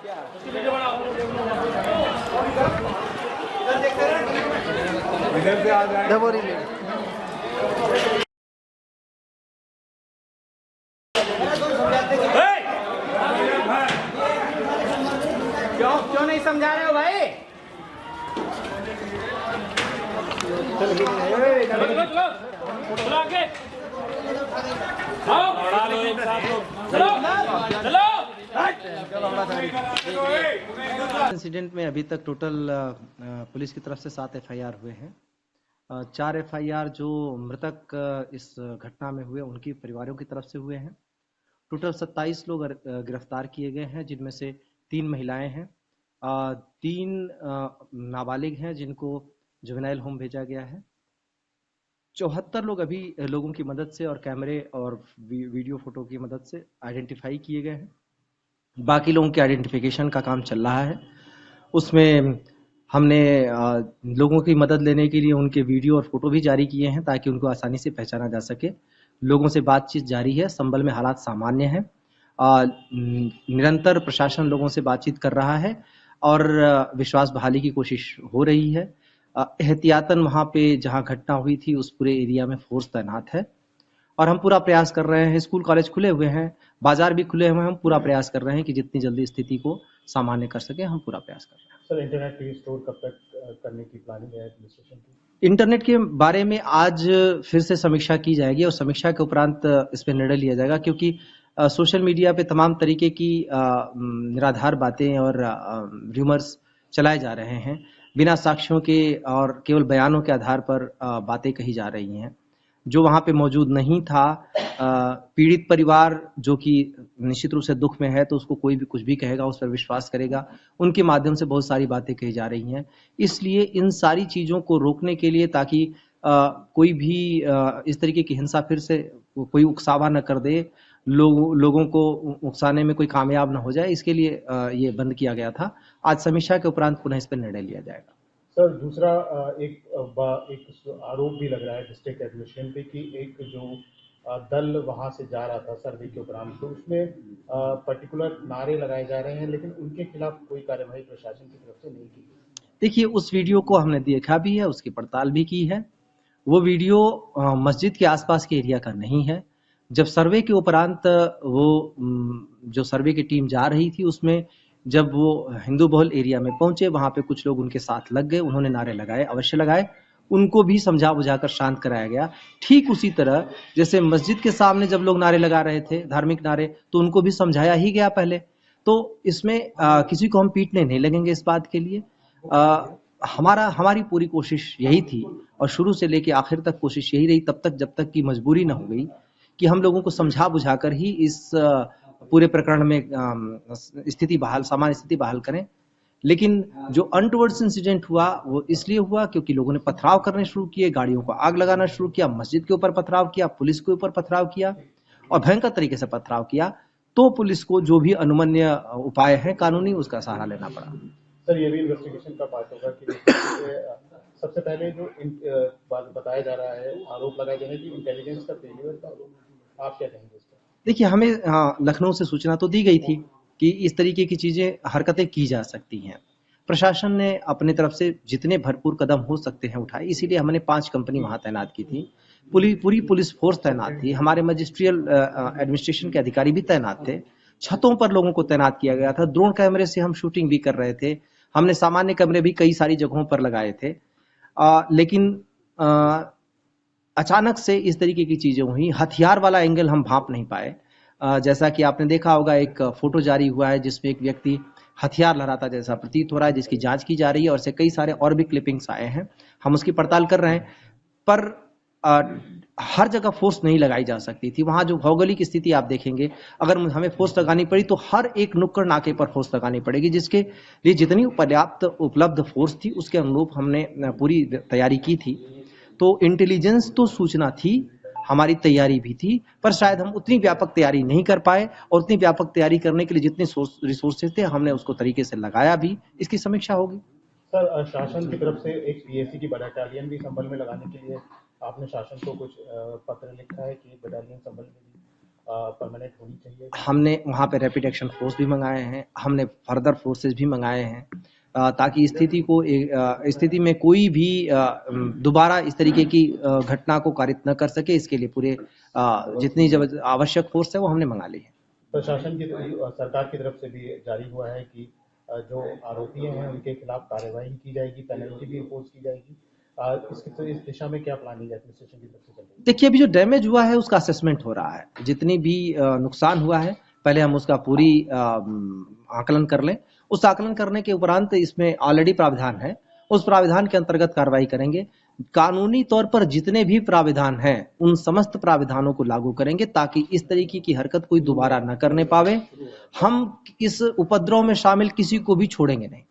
इधर से आ जाए। क्यों नहीं समझा रहे हो भाई? इंसिडेंट में अभी तक टोटल पुलिस की तरफ से 7 एफआईआर हुए हैं। 4 एफआईआर जो मृतक इस घटना में हुए उनके परिवारों की तरफ से हुए हैं। टोटल 27 लोग गिरफ्तार किए गए हैं, जिनमें से 3 महिलाएं हैं, 3 नाबालिग हैं जिनको जुवेनाइल होम भेजा गया है। 74 लोग अभी लोगों की मदद से और कैमरे और वीडियो फोटो की मदद से आइडेंटिफाई किए गए हैं। बाकी लोगों के आइडेंटिफिकेशन का काम चल रहा है। उसमें हमने लोगों की मदद लेने के लिए उनके वीडियो और फोटो भी जारी किए हैं ताकि उनको आसानी से पहचाना जा सके। लोगों से बातचीत जारी है। संभल में हालात सामान्य हैं। निरंतर प्रशासन लोगों से बातचीत कर रहा है और विश्वास बहाली की कोशिश हो रही है। एहतियातन वहाँ पे जहाँ घटना हुई थी उस पूरे एरिया में फोर्स तैनात है और हम पूरा प्रयास कर रहे हैं। स्कूल कॉलेज खुले हुए हैं, बाजार भी खुले हुए हैं। हम पूरा प्रयास कर रहे हैं कि जितनी जल्दी स्थिति को सामान्य कर सके, हम पूरा प्रयास कर रहे हैं। सर, इंटरनेट रिस्टोर कब तक करने की प्लानिंग है एडमिनिस्ट्रेशन की? इंटरनेट के बारे में आज फिर से समीक्षा की जाएगी और समीक्षा के उपरांत इस पर निर्णय लिया जाएगा, क्योंकि सोशल मीडिया पे तमाम तरीके की निराधार बातें और र्यूमर्स चलाए जा रहे हैं। बिना साक्ष्यों के और केवल बयानों के आधार पर बातें कही जा रही हैं जो वहाँ पे मौजूद नहीं था। पीड़ित परिवार जो कि निश्चित रूप से दुख में है तो उसको कोई भी कुछ भी कहेगा, उस पर विश्वास करेगा। उनके माध्यम से बहुत सारी बातें कही जा रही हैं। इसलिए इन सारी चीज़ों को रोकने के लिए, ताकि कोई भी इस तरीके की हिंसा फिर से कोई उकसावा न कर दे, लोगों को उकसाने में कोई कामयाब न हो जाए, इसके लिए ये बंद किया गया था। आज समीक्षा के उपरांत पुनः इस पर निर्णय लिया जाएगा। सर, दूसरा एक आरोप भी लग रहा है डिस्ट्रिक्ट एडमिनिस्ट्रेशन पे कि एक जो दल वहां से जा रहा था सर्वे के उपरांत, तो उसमें पर्टिकुलर नारे लगाए जा रहे हैं, लेकिन उनके खिलाफ कोई कार्यवाही प्रशासन की तरफ से नहीं की गई। देखिए, उस वीडियो को हमने देखा भी है, उसकी पड़ताल भी की है। वो वीडियो मस्जिद के आसपास के एरिया का नहीं है। जब सर्वे के उपरांत वो जो सर्वे की टीम जा रही थी, उसमें जब वो हिंदू बहुल एरिया में पहुंचे, वहां पे कुछ लोग उनके साथ लग गए। उन्होंने नारे लगाए, अवश्य लगाए। उनको भी समझा बुझाकर शांत कराया गया। ठीक उसी तरह जैसे मस्जिद के सामने जब लोग नारे लगा रहे थे, धार्मिक नारे, तो उनको भी समझाया ही गया पहले। तो इसमें किसी को हम पीटने नहीं लगेंगे इस बात के लिए। हमारी पूरी कोशिश यही थी और शुरू से लेके आखिर तक कोशिश यही रही, तब तक जब तक की मजबूरी न हो गई, कि हम लोगों को समझा बुझाकर ही इस पूरे प्रकरण में सामान्य स्थिति बहाल करें। लेकिन जो अनटुवर्ड्स इंसिडेंट हुआ वो इसलिए हुआ क्योंकि लोगों ने पथराव करने शुरू किए, गाड़ियों को आग लगाना शुरू किया, मस्जिद के ऊपर पथराव किया, पुलिस के ऊपर पथराव किया और भयंकर तरीके से पथराव किया। तो पुलिस को जो भी अनुमन्य उपाय है कानूनी, उसका सहारा लेना पड़ा। सर, ये भी इन्वेस्टिगेशन का पार्ट होगा कि सबसे पहले जो बताया जा रहा है, आरोप लगाए जा रहे हैं कि इंटेलिजेंस का फेलियर का आरोप, आप क्या कहेंगे इस पर? देखिए, हमें लखनऊ से सूचना तो दी गई थी कि इस तरीके की चीजें, हरकतें की जा सकती हैं। प्रशासन ने अपनी तरफ से जितने भरपूर कदम हो सकते हैं उठाए, इसीलिए हमने 5 कंपनी वहां तैनात की थी। पूरी पुलिस फोर्स तैनात थी। हमारे मजिस्ट्रियल एडमिनिस्ट्रेशन के अधिकारी भी तैनात थे। छतों पर लोगों को तैनात किया गया था। ड्रोन कैमरे से हम शूटिंग भी कर रहे थे। हमने सामान्य कैमरे भी कई सारी जगहों पर लगाए थे। लेकिन अचानक से इस तरीके की चीजें हुई। हथियार वाला एंगल हम भांप नहीं पाए। जैसा कि आपने देखा होगा, एक फोटो जारी हुआ है जिसमें एक व्यक्ति हथियार लहराता जैसा प्रतीत हो रहा है, जिसकी जांच की जा रही है और से कई सारे और भी क्लिपिंग्स आए हैं। हम उसकी पड़ताल कर रहे हैं, पर हर जगह फोर्स नहीं लगाई जा सकती थी। वहां जो भौगोलिक स्थिति आप देखेंगे, अगर हमें फोर्स लगानी पड़ी तो हर एक नुक्कड़ नाके पर फोर्स लगानी पड़ेगी, जिसके लिए जितनी पर्याप्त उपलब्ध फोर्स थी उसके अनुरूप हमने पूरी तैयारी की थी। तो इंटेलिजेंस तो सूचना थी, हमारी तैयारी भी थी, पर शायद हम उतनी व्यापक तैयारी नहीं कर पाए और उतनी व्यापक तैयारी करने के लिए जितने रिसोर्सेज थे हमने उसको तरीके से लगाया भी। इसकी समीक्षा होगी। सर, शासन की तरफ से एक पीएसी की बटालियन भी संभल में लगाने के लिए आपने शासन को कुछ पत्र लिखा है कि बटालियन संभल में भी परमानेंट होनी चाहिए? हमने वहाँ पे रैपिड एक्शन फोर्स भी मंगाए हैं, हमने फर्दर फोर्सेस भी मंगाए हैं, ताकि स्थिति में कोई भी दोबारा इस तरीके की घटना को कारित न कर सके। इसके लिए पूरे जितनी आवश्यक फोर्स है वो हमने मंगा ली है। प्रशासन की सरकार की तरफ से भी जारी हुआ है कि जो आरोपी हैं उनके खिलाफ कार्रवाई की जाएगी, पेनल्टी भी इम्पोज की जाएगी। इस दिशा में क्या प्लानिंग है एडमिनिस्ट्रेशन की तरफ से चल रही है? देखिए, अभी जो डैमेज हुआ है उसका असेसमेंट हो रहा है। जितनी भी नुकसान हुआ है पहले हम उसका पूरी आकलन कर लें। उस आकलन करने के उपरांत इसमें ऑलरेडी प्रावधान है, उस प्रावधान के अंतर्गत कार्रवाई करेंगे। कानूनी तौर पर जितने भी प्रावधान हैं उन समस्त प्रावधानों को लागू करेंगे ताकि इस तरीके की हरकत कोई दोबारा न करने पावे। हम इस उपद्रव में शामिल किसी को भी छोड़ेंगे नहीं।